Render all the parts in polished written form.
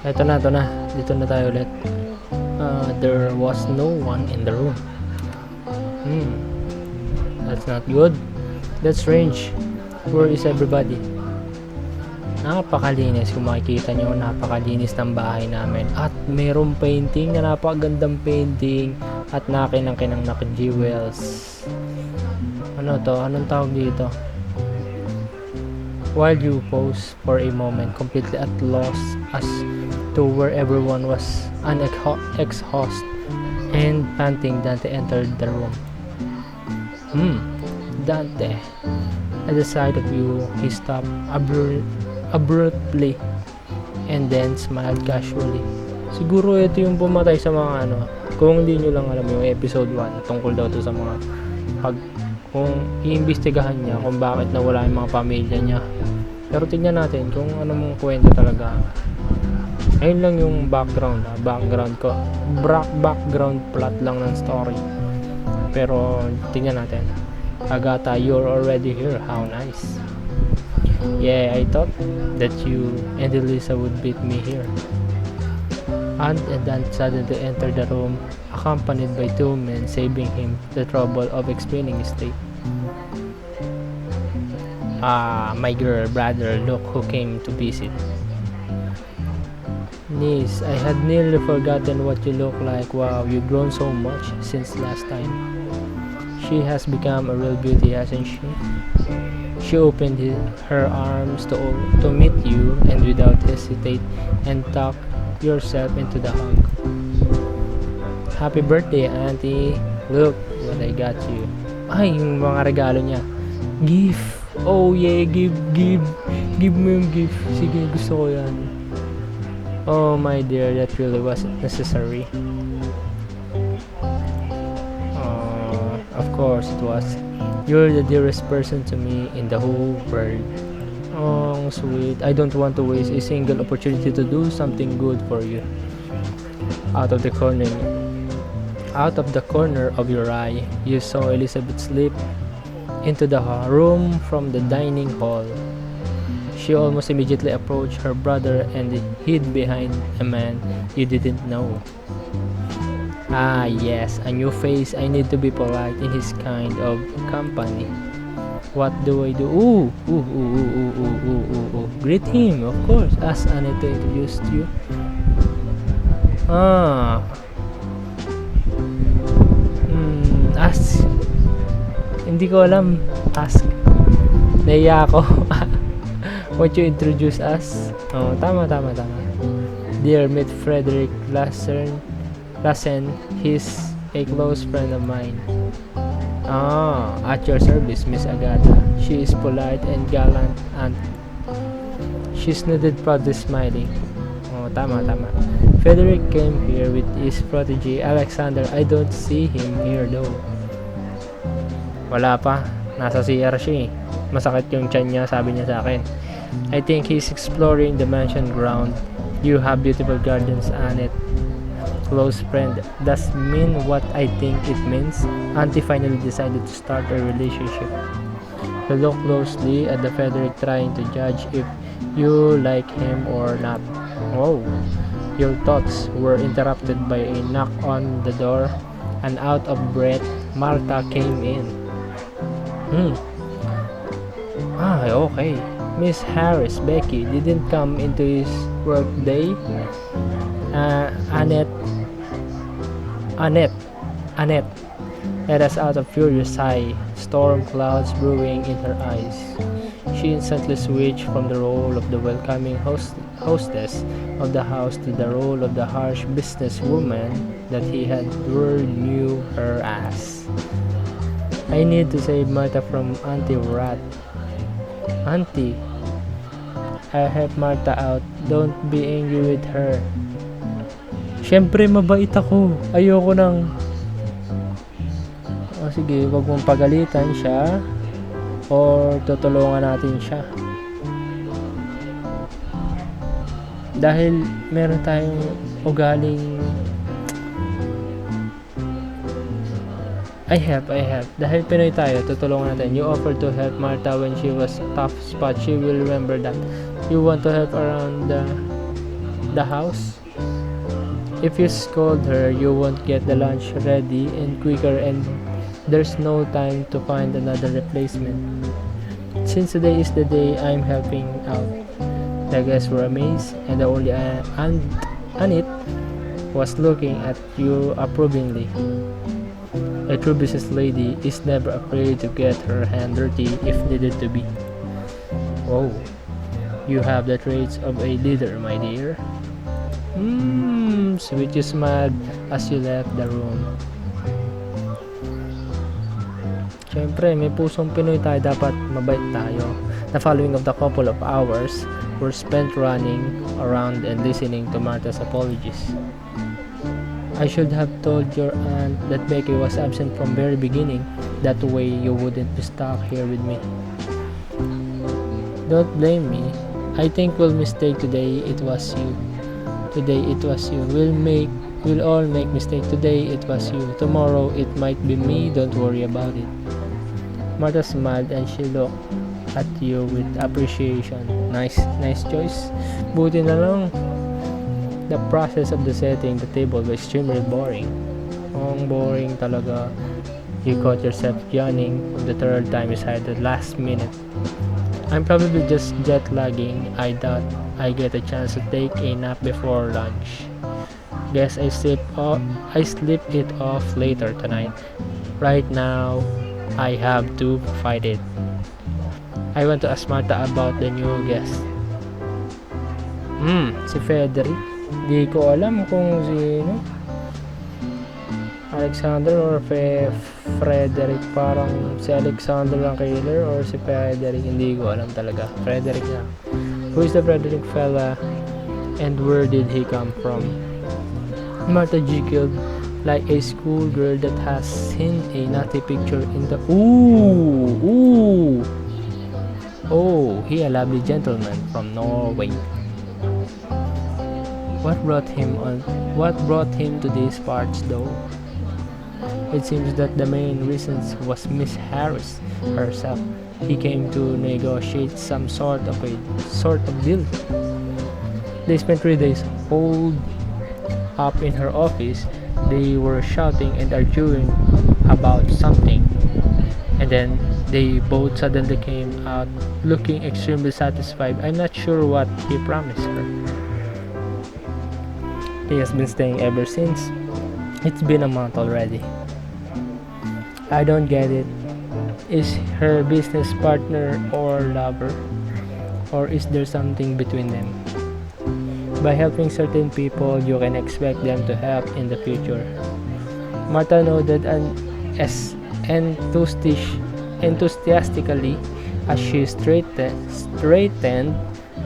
Ito na, ito na. Dito na tayo ulit. There was no one in the room. That's not good. That's strange. Where is everybody? Napakalinis. Kung makikita nyo, napakalinis ng bahay namin. At mayroong painting na napakagandang painting. At nakinang-kinang naka-jewels. Ano to? Anong tawag dito? While you pause for a moment, completely at loss as to where everyone was exhausted and panting, Dante entered the room. Dante. At the sight of you, he stopped abruptly and then smiled casually. Siguro ito yung pumatay sa mga ano. Kung hindi nyo lang alam yung episode 1, tungkol daw to sa mga kung iimbestigahan niya kung bakit nawala yung mga pamilya niya. Pero tingnan natin kung anong kwento talaga. Ayun lang yung background plot lang ng story. Pero tingnan natin. Agatha, you're already here. How nice. Yeah, I thought that you and Elisa would beat me here. And then suddenly entered the room, accompanied by two men, saving him the trouble of explaining his state. My girl, brother, look who came to visit. Niece, I had nearly forgotten what you look like. Wow, you've grown so much since last time. She has become a real beauty, hasn't she? She opened her arms to meet you and without hesitate and tucked yourself into the hug. Happy birthday, Auntie. Look what I got you. Ay, yung mga regalo niya. Gift. Oh yeah, give mo yung gift. Sige, gusto ko yan. Oh my dear, that really wasn't necessary. Of course it was. You're the dearest person to me in the whole world. Oh, sweet. I don't want to waste a single opportunity to do something good for you. Out of the corner of your eye, you saw Elizabeth slip into the room from the dining hall. She almost immediately approached her brother and hid behind a man you didn't know. Ah, yes, a new face. I need to be polite in his kind of company. What do I do? Ooh. Greet him, of course, as Anita introduced you. Ask. Hindi ko alam. Ask. Naiya ako. What you introduce us? Oh, tama. Dear, meet Frederick Lassen. He's a close friend of mine. At your service, Miss Agatha. She is polite and gallant and she nodded proudly smiling. Oh, tama. Frederick came here with his protege, Alexander. I don't see him here though. Wala pa. Nasa CR siya eh. Masakit yung tiyan niya, sabi niya sa akin. I think he's exploring the mansion ground. You have beautiful gardens, Annette. Close friend. Does mean what I think it means. Auntie finally decided to start a relationship. He looked closely at the Frederick, trying to judge if you like him or not. Oh, your thoughts were interrupted by a knock on the door, and out of breath, Martha came in. Okay. Miss Harris, Becky didn't come into his work day. Annette let us out of furious sigh, storm clouds brewing in her eyes. She instantly switched from the role of the welcoming hostess of the house to the role of the harsh businesswoman that he had knew her as. I need to save Martha from Auntie Rat. Auntie, I help Martha out. Don't be angry with her. Siyempre, mabait ako. Ayoko nang... sige, wag mong pagalitan siya or tutulungan natin siya. Dahil meron tayong ugaling I help. Dahil Pinoy tayo, tutulungan natin. You offered to help Martha when she was tough spot. She will remember that. You want to help around the house. If you scold her, you won't get the lunch ready and quicker, and there's no time to find another replacement. Since today is the day I'm helping out, the guests were amazed, and the only aunt Anit was looking at you approvingly. A true business lady is never afraid to get her hand dirty if needed to be. Oh, you have the traits of a leader, my dear. Sweet you smiled as you left the room. Siyempre, may pusong Pinoy tayo, dapat mabait tayo. The following of the couple of hours were spent running around and listening to Martha's apologies. I should have told your aunt that Becky was absent from very beginning. That way you wouldn't be stuck here with me. Don't blame me. I think we'll mistake today it was you. Today it was you. We'll all make mistake. Today it was you. Tomorrow it might be me. Don't worry about it. Martha smiled and she looked at you with appreciation. Nice choice. Buti na lang. The process of the setting the table was extremely boring. Ang boring talaga. You caught yourself yawning the third time you said the last minute. I'm probably just jet lagging. I doubt I get a chance to take a nap before lunch. Guess I sleep it off later tonight. Right now, I have to fight it. I want to ask Martha about the new guest. Si Frederick. Di ko alam kung sino. Alexander or Frederick. Parang si Alexander ang killer or si Frederick. Hindi ko alam talaga. Frederick na. Who is the Frederick fella and where did he come from? Martha giggled like a schoolgirl that has seen a naughty picture in the... Ooh! Oh, he a lovely gentleman from Norway. What brought him to these parts though? It seems that the main reason was Miss Harris herself. He came to negotiate some sort of deal. They spent 3 days holed up in her office. They were shouting and arguing about something, and then they both suddenly came out looking extremely satisfied. I'm not sure what he promised her. He has been staying ever since. It's been a month already. I don't get it. Is her business partner or lover? Or is there something between them? By helping certain people, you can expect them to help in the future. Martha nodded enthusiastically as she straightened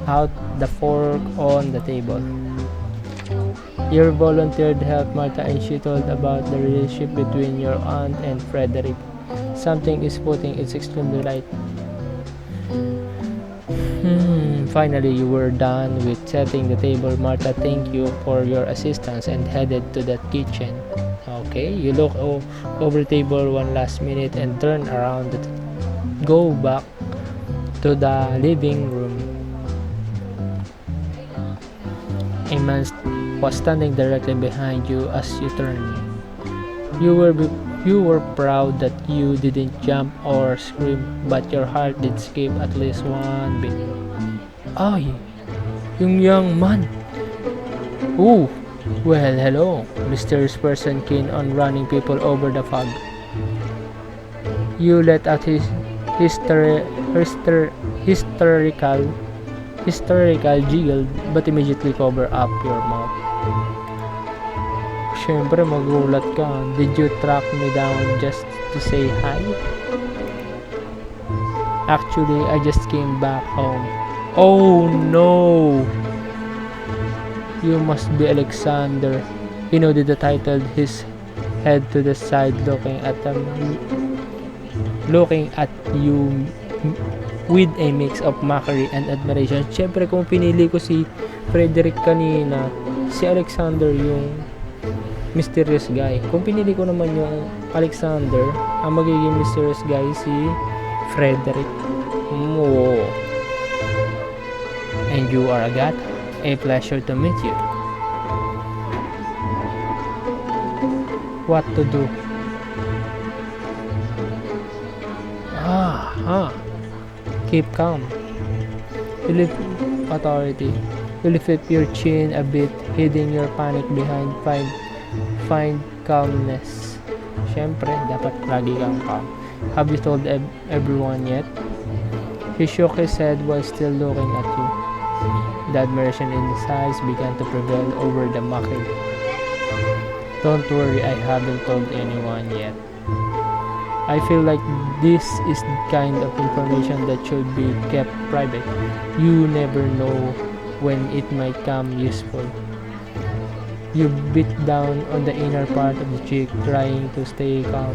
out the fork on the table. You volunteered to help Martha and she told about the relationship between your aunt and Frederick. Something is putting it extremely right. Finally, you were done with setting the table. Martha thanked you for your assistance and headed to the kitchen. Okay, you look over the table one last minute and turn around to go back to the living room. A man was standing directly behind you as you turned. You were proud that you didn't jump or scream, but your heart did skip at least one beat. Ay, yung young man. Oh, well, hello, mysterious person keen on running people over the fog. You let out his hysterical giggle, but immediately cover up your mouth. Siyempre magulat ka. Did you track me down just to say hi? Actually, I just came back home. Oh no! You must be Alexander. He nodded the title, his head to the side, looking at you with a mix of mockery and admiration. Siyempre, kung pinili ko si Frederick kanina, si Alexander yung mysterious guy. Kung pinili ko naman yung Alexander, ang magiging mysterious guy si Frederick. And you are a god? A pleasure to meet you. What to do? Keep calm. You lift authority. You lift your chin a bit, hiding your panic behind find calmness. Siyempre, dapat lagi kang calm. Have you told everyone yet? He shook his head while still looking at you. The admiration in his eyes began to prevail over the mockery. Don't worry, I haven't told anyone yet. I feel like this is the kind of information that should be kept private. You never know when it might come useful. You bit down on the inner part of the cheek, trying to stay calm.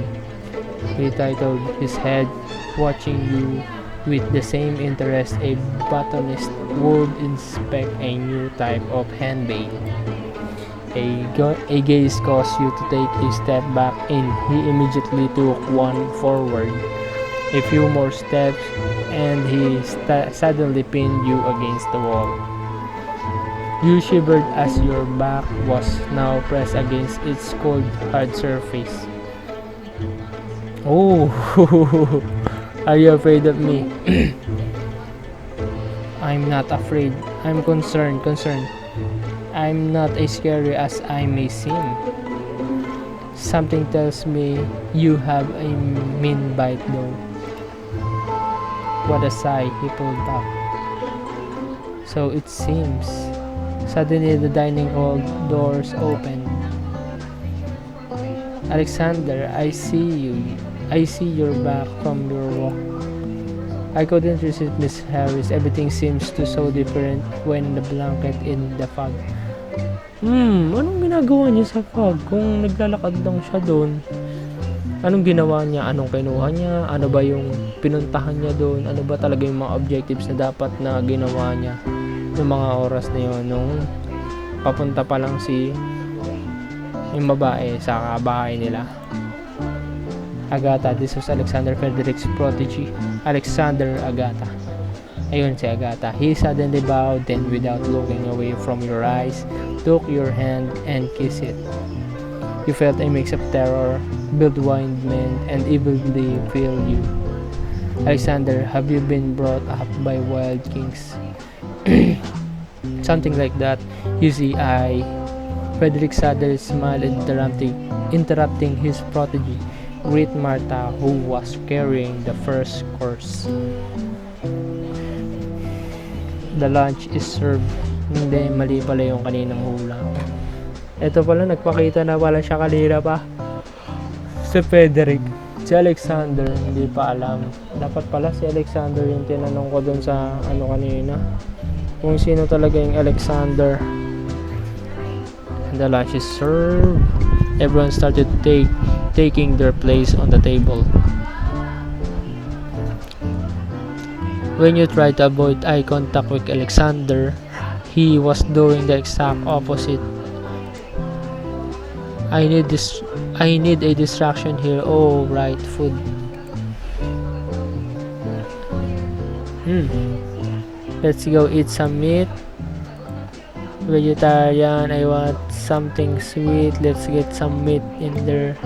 He titled his head, watching you with the same interest a botanist would inspect a new type of henbane. A gaze caused you to take a step back, and he immediately took one forward. A few more steps, and he suddenly pinned you against the wall. You shivered as your back was now pressed against its cold, hard surface. Oh, are you afraid of me? I'm not afraid. I'm concerned. I'm not as scary as I may seem. Something tells me you have a mean bite though. What a sigh, he pulled back. So it seems. Suddenly the dining hall doors opened. Alexander, I see you. I see your back from your walk. I couldn't resist, Miss Harris. Everything seems to so different when the blanket in the fog. Anong ginagawa niya sa fog? Kung naglalakad lang siya doon, anong ginawa niya? Anong kinuha niya? Ano ba yung pinuntahan niya doon? Ano ba talaga yung mga objectives na dapat na ginawa niya noong mga oras na yun? Nung papunta pa lang yung babae sa bahay nila. Agatha, this was Alexander Frederick's protege. Alexander Agatha. Ayun si Agatha. He suddenly bowed, then without looking away from your eyes, took your hand and kissed it. You felt a mix of terror, bewilderment, and evilly filled you. Alexander, have you been brought up by wild kings? Something like that. You see, Frederick suddenly smiled, interrupting his protege. Greet Martha, who was carrying the first course. The lunch is served. Hindi, mali pala yung kaninang hula. Ito pala, nagpakita na pala siya kanina pa. Si Frederick. Si Alexander, hindi pa alam. Dapat pala si Alexander yung tinanong ko dun sa kanina. Kung sino talaga yung Alexander. And the lunch is served. Everyone started taking their place on the table. When you tried to avoid eye contact with Alexander, he was doing the exact opposite. I need a distraction here. Oh, right, food. Let's go eat some meat. Vegetarian, I want something sweet. Let's get some meat in there.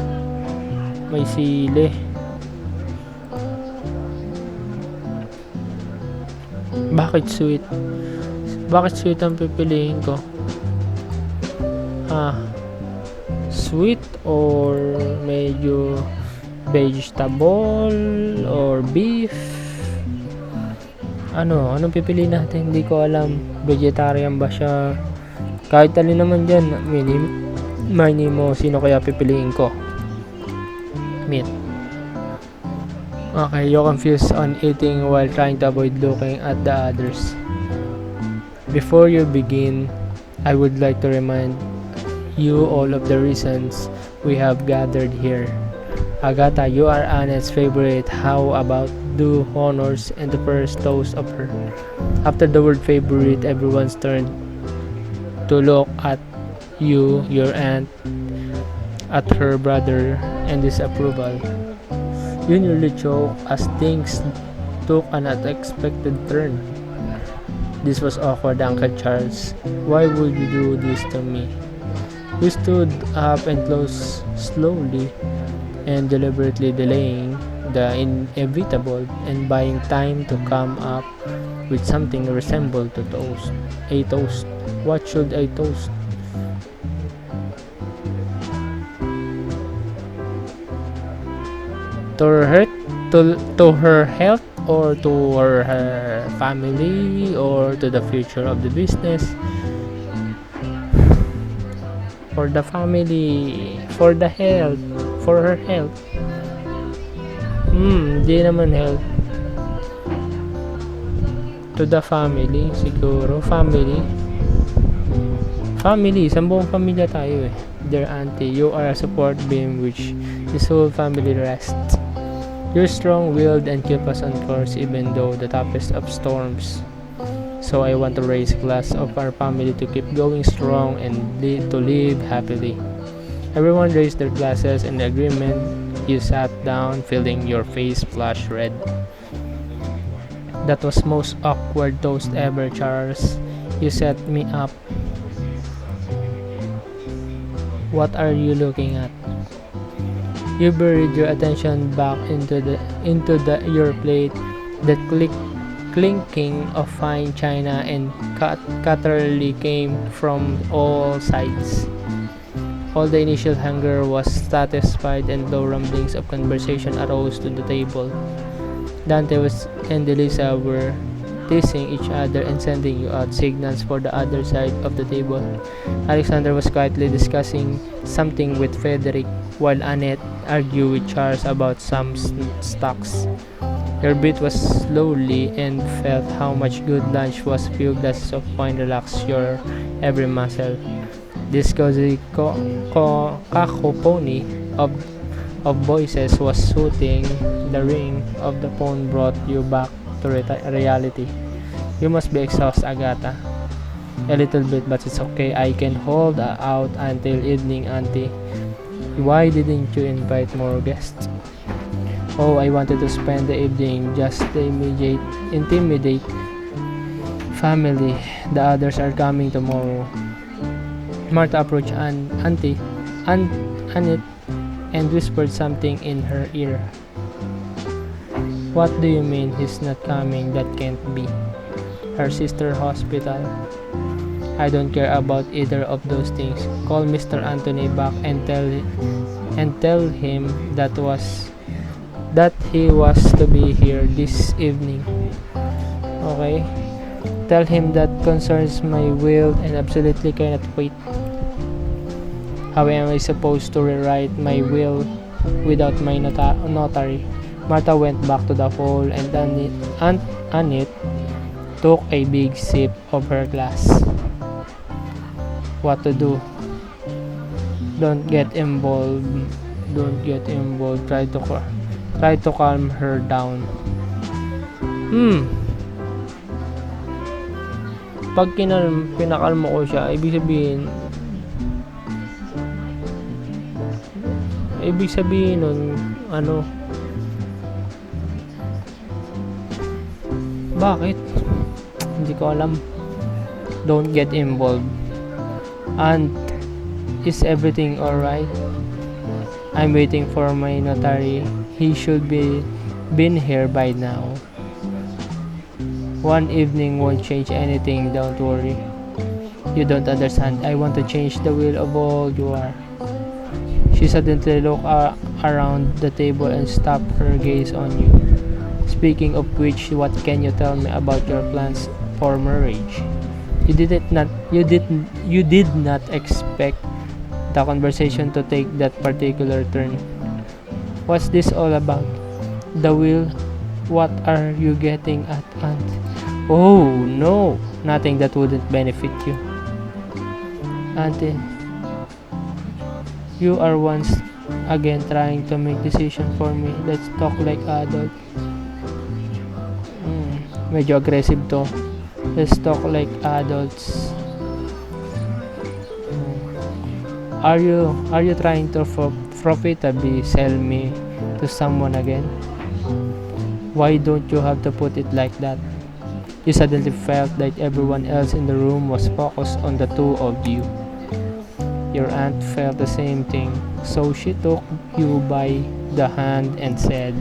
May sili. Bakit sweet? Bakit sweet ang pipiliin ko? Sweet or medyo vegetable or beef? Anong pipiliin natin? Hindi ko alam. Vegetarian ba siya? Kahit alin naman dyan. Mini mo, sino kaya pipiliin ko? Meat. Okay, you're confused on eating while trying to avoid looking at the others. Before you begin, I would like to remind you all of the reasons we have gathered here. Agatha, you are Anne's favorite. How about do honors and the first toast of her? After the word favorite, everyone's turned to look at you, your aunt, at her brother, and disapproval. You nearly choked as things took an unexpected turn. This was awkward, Uncle Charles. Why would you do this to me? We stood up and closed slowly and deliberately delaying the inevitable and buying time to come up with something resembled to toast. A toast. What should I toast? To her health, to her health, or to her family, or to the future of the business. For the family, for the health, for her health. Di naman health. To the family, siguro. Family, isang buong pamilya tayo eh. Dear auntie, you are a support beam which this whole family rests. You're strong-willed and keep us on course even though the toughest of storms. So I want to raise a glass of our family to keep going strong and to live happily. Everyone raised their glasses in agreement. You sat down, feeling your face flush red. That was most awkward toast ever, Charles. You set me up. What are you looking at? You buried your attention back into your plate. The clinking of fine china and cutlery came from all sides. All the initial hunger was satisfied and low rumblings of conversation arose to the table. Dante and Elisa were teasing each other and sending you out signals for the other side of the table. Alexander was quietly discussing something with Frederick, while Annette argued with Charles about some stocks. Your breath was slowly and felt how much good lunch was. Few glasses of wine relaxed your every muscle. This cozy cacophony of voices was soothing. The ring of the phone brought you back to reality. You must be exhausted, Agatha. A little bit, but it's okay. I can hold out until evening, Auntie. Why didn't you invite more guests? Oh, I wanted to spend the evening just the intimidate family. The others are coming tomorrow. Martha approached Annette and whispered something in her ear. What do you mean he's not coming? That can't be. Her sister hospital. I don't care about either of those things. Call Mr. Anthony back and tell him that he was to be here this evening. Okay? Tell him that concerns my will and absolutely cannot wait. How am I supposed to rewrite my will without my notary? Martha went back to the hall and Annette took a big sip of her glass. What to do? Don't get involved. Try to calm her down. Pag pinakalmo ko siya, ibig sabihin nun, bakit? Hindi ko alam. Don't get involved. And is everything alright? I'm waiting for my notary. He should be been here by now. One evening won't change anything, don't worry. You don't understand. I want to change the will of all you are. She suddenly looked around the table and stopped her gaze on you. Speaking of which, what can you tell me about your plans for marriage? You did not expect the conversation to take that particular turn. What's this all about? The will? What are you getting at, Aunt? Oh no, nothing that wouldn't benefit you. Auntie, you are once again trying to make decision for me. Let's talk like adult. Medyo aggressive to. Let's talk like adults. Are you trying to profitably sell me to someone again? Why don't you have to put it like that? You suddenly felt like everyone else in the room was focused on the two of you. Your aunt felt the same thing, so she took you by the hand and said,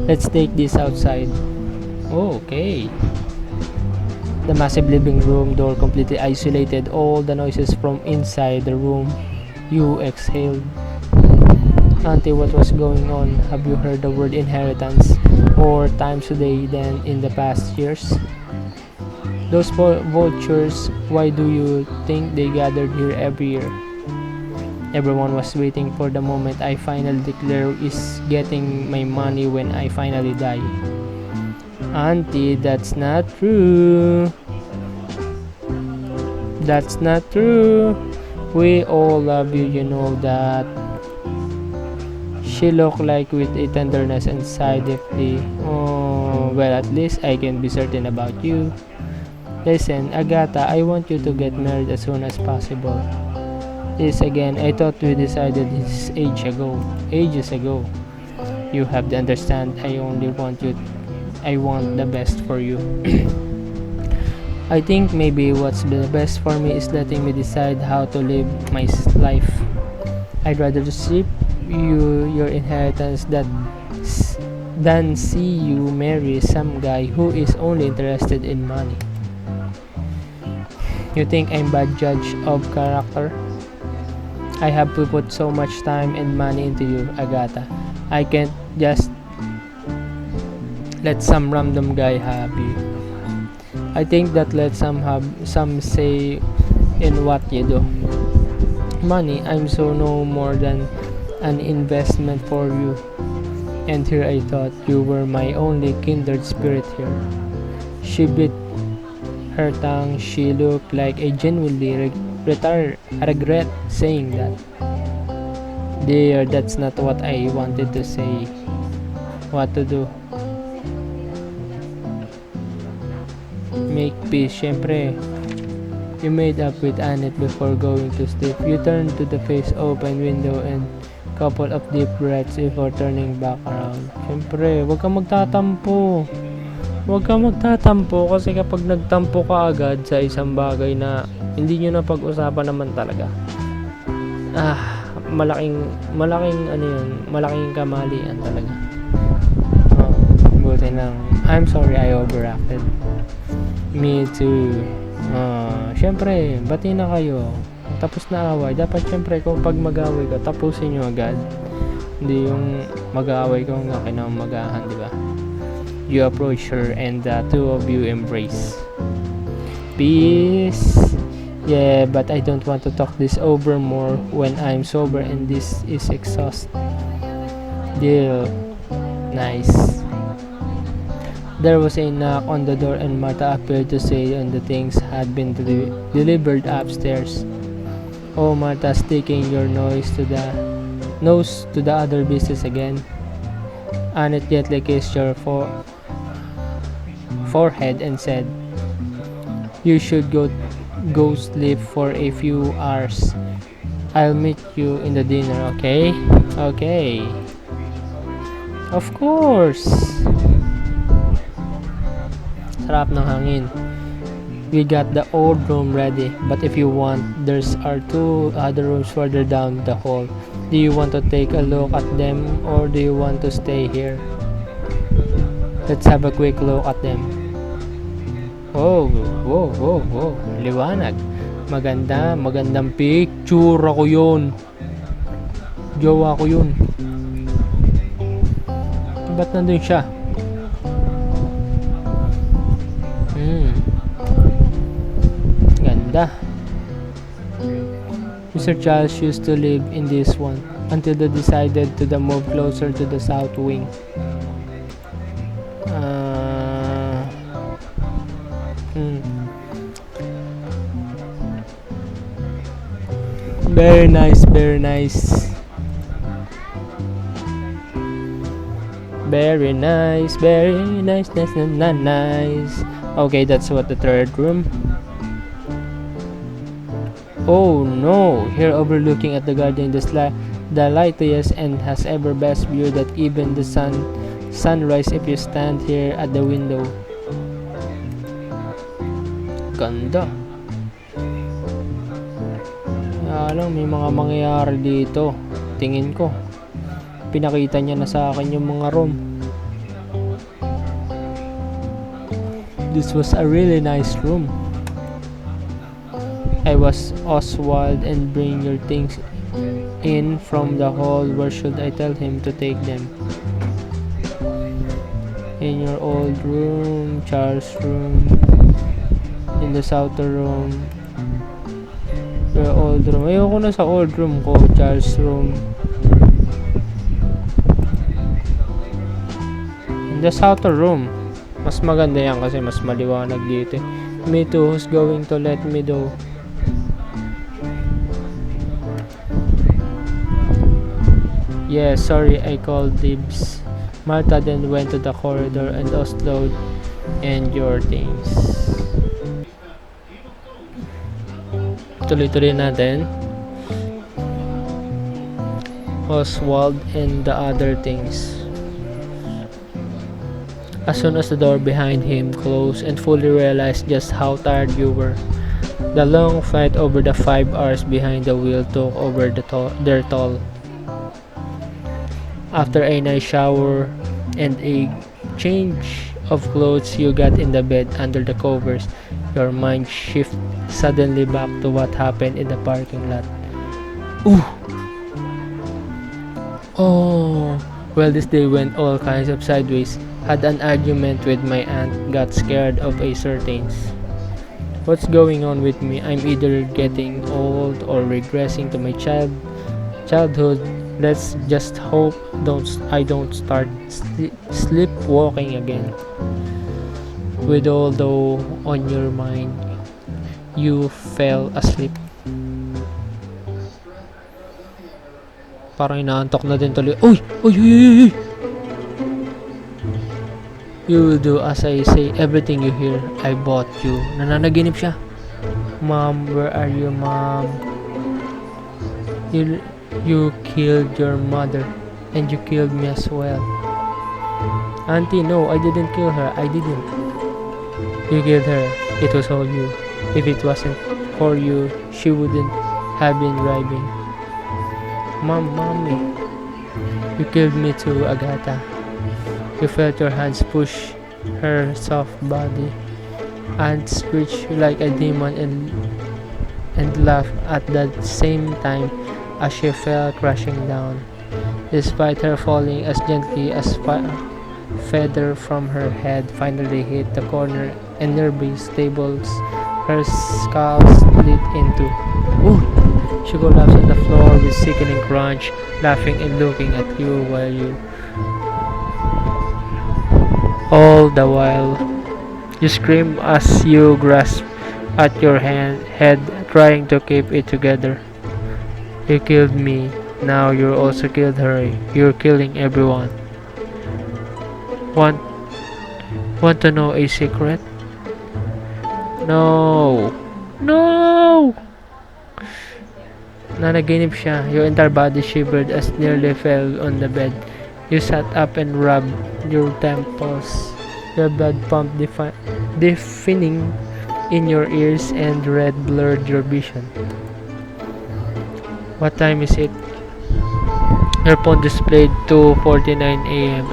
"Let's take this outside." Okay. The massive living room door completely isolated all the noises from inside the room. You exhaled. "Auntie, what was going on? Have you heard the word inheritance more times today than in the past years? Those vultures, why do you think they gathered here every year?" Everyone was waiting for the moment I finally declare is getting my money when I finally die. "Auntie, that's not true. That's not true. We all love you, you know that." She looked like with a tenderness and sighed deeply. "Oh, well, at least I can be certain about you. Listen, Agatha, I want you to get married as soon as possible." "This again, I thought we decided this ages ago. You have to understand, I want the best for you." "I think maybe what's the best for me is letting me decide how to live my life. I'd rather receive your inheritance than see you marry some guy who is only interested in money." "You think I'm bad judge of character? I have to put so much time and money into you, Agatha. I can't just let some random guy have you. I think that let some have some say in what you do. Money, I'm so no more than an investment for you. And here I thought you were my only kindred spirit here." She bit her tongue. She looked like a genuinely regret saying that. "Dear, that's not what I wanted to say." "What to do?" "Make peace, syempre. You made up with Annette before going to sleep. You turned to the face open window and couple of deep breaths before turning back around. Syempre, huwag kang magtatampo. Huwag kang magtatampo kasi kapag nagtampo ka agad sa isang bagay na hindi nyo na pag-usapan naman talaga, malaking kamalian talaga. Oh, buti lang. I'm sorry I overacted. Me too. Syempre, bati na kayo. Tapos na away. Dapat syempre kung pag mag-away ka, tapusin nyo agad. Hindi yung mag-away ko nga kinamagahan, di ba? You approach her and the two of you embrace. "Peace. Yeah, but I don't want to talk this over more when I'm sober and this is exhaust." "Deal." Nice. There was a knock on the door and Martha appeared to say and the things had been delivered upstairs. "Oh, Martha, sticking your nose to the other business again." Annette gently kissed your forehead and said, "You should go sleep for a few hours. I'll meet you in the dinner, okay?" "Okay." "Of course." Sarap ng hangin. "We got the old room ready, but if you want, there's our two other rooms further down the hall. Do you want to take a look at them or do you want to stay here?" "Let's have a quick look at them." Oh, whoa. Liwanag. Magandang picture ako yun. Jowa ko yun. Ba't nandun siya? Ganda. Mr. Charles used to live in this one until they decided to move closer to the south wing. Very nice. Nice. Okay, that's what the third room. Oh no, here overlooking at the garden, the lightest and has ever best view that even the sunrise if you stand here at the window. Ganda. Kaya lang, may mga mangyayari dito. Tingin ko. Pinakita niya na sa akin yung mga room. This was a really nice room. I was Oswald and bring your things in from the hall. Where should I tell him to take them? In your old room, Charles' room, in the outer room. Your old room. Ayoko na sa old room ko, Charles' room. In the outer room. Mas maganda yan kasi mas maliwanag dito. Me too, who's going to let me do? Yeah, sorry, I called dibs. Martha then went to the corridor and Oswald and your things. Tuloy-tuloy natin. Oswald and the other things. As soon as the door behind him closed and fully realized just how tired you were, the long flight over the 5 hours behind the wheel took over their toll. After a nice shower and a change of clothes, you got in the bed under the covers. Your mind shifted suddenly back to what happened in the parking lot. Ooh! Oh! Well, this day went all kinds of sideways. Had an argument with my aunt, got scared of a certain. What's going on with me? I'm either getting old or regressing to my childhood. Let's just hope I don't start sleepwalking again. With all though on your mind, you fell asleep. Parang inaantok na din tuloy. Uy! Uy! Uy! Uy! Uy! You will do as I say, everything you hear. I bought you. Nananaginip siya. Mom, where are you, Mom? You killed your mother, and you killed me as well. Auntie, no, I didn't kill her. I didn't. You killed her. It was all you. If it wasn't for you, she wouldn't have been driving. Mommy, you killed me too, Agatha. You felt your hands push her soft body. Aunt screeched like a demon and laughed at the same time as she fell crashing down. Despite her falling as gently as feather from her head finally hit the corner and nearby tables, her skull split into. Ooh! She collapsed on the floor with sickening crunch, laughing and looking at you while you. All the while, you scream as you grasp at your head, trying to keep it together. You killed me, now you also killed her. You're killing everyone. Want to know a secret? No! No! Nanaginip siya. Your entire body shivered as nearly fell on the bed. You sat up and rubbed your temples. Your blood pumped deafening in your ears and red blurred your vision. What time is it? Your phone displayed 2:49 a.m.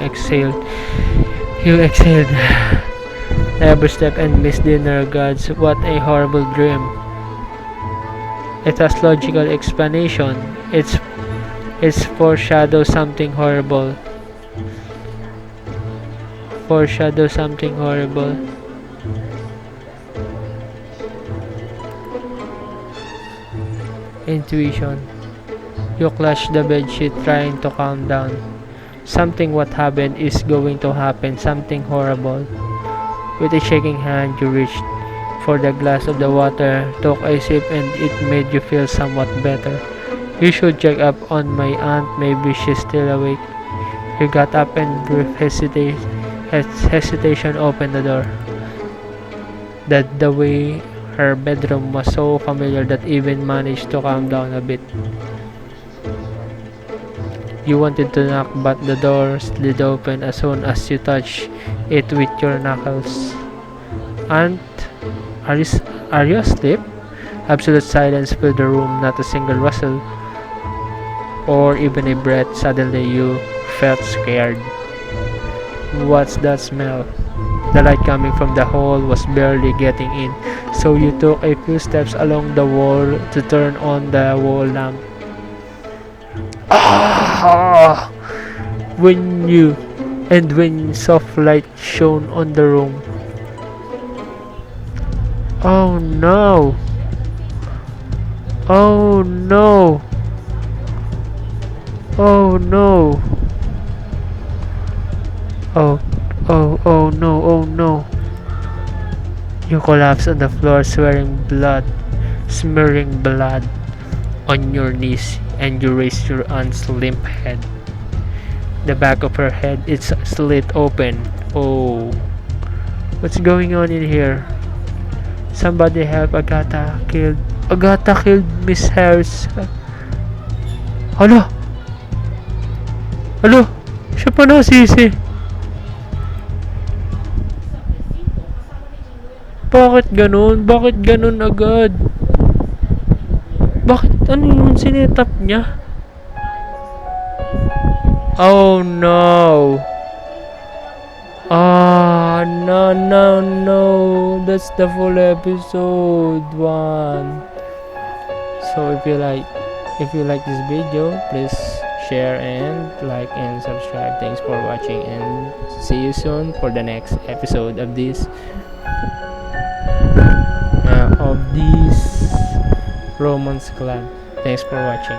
You exhaled. Every step and missed dinner. Gods, what a horrible dream. It has logical explanation. It's foreshadow something horrible. Foreshadow something horrible. Intuition. You clutch the bedsheet trying to calm down. What happened is going to happen. Something horrible. With a shaking hand, you reached for the glass of the water, took a sip, and it made you feel somewhat better. You should check up on my aunt. Maybe she's still awake. You got up and with hesitation opened the door. The way her bedroom was so familiar that even managed to calm down a bit. You wanted to knock, but the door slid open as soon as you touched it with your knuckles. Aunt, Are you asleep? Absolute silence filled the room, not a single rustle or even a breath. Suddenly you felt scared. What's that smell? The light coming from the hall was barely getting in, so you took a few steps along the wall to turn on the wall lamp. Ah! When you when soft light shone on the room. Oh no! Oh no! Oh no! Oh, oh no, oh no. You collapse on the floor, smearing blood on your knees, and you raise your aunt's limp head. The back of her head is slit open. Oh, what's going on in here? Somebody help Agatha killed. Agatha killed Miss Harris. Hala! Hala! Siya pa nasisi. Bakit ganun? Bakit ganun agad? Bakit ano yung sinetap niya? Oh no! Ah, no, no, no. That's the full episode 1. So if you like this video, please share and like and subscribe. Thanks for watching and see you soon for the next episode of this romance club. Thanks for watching.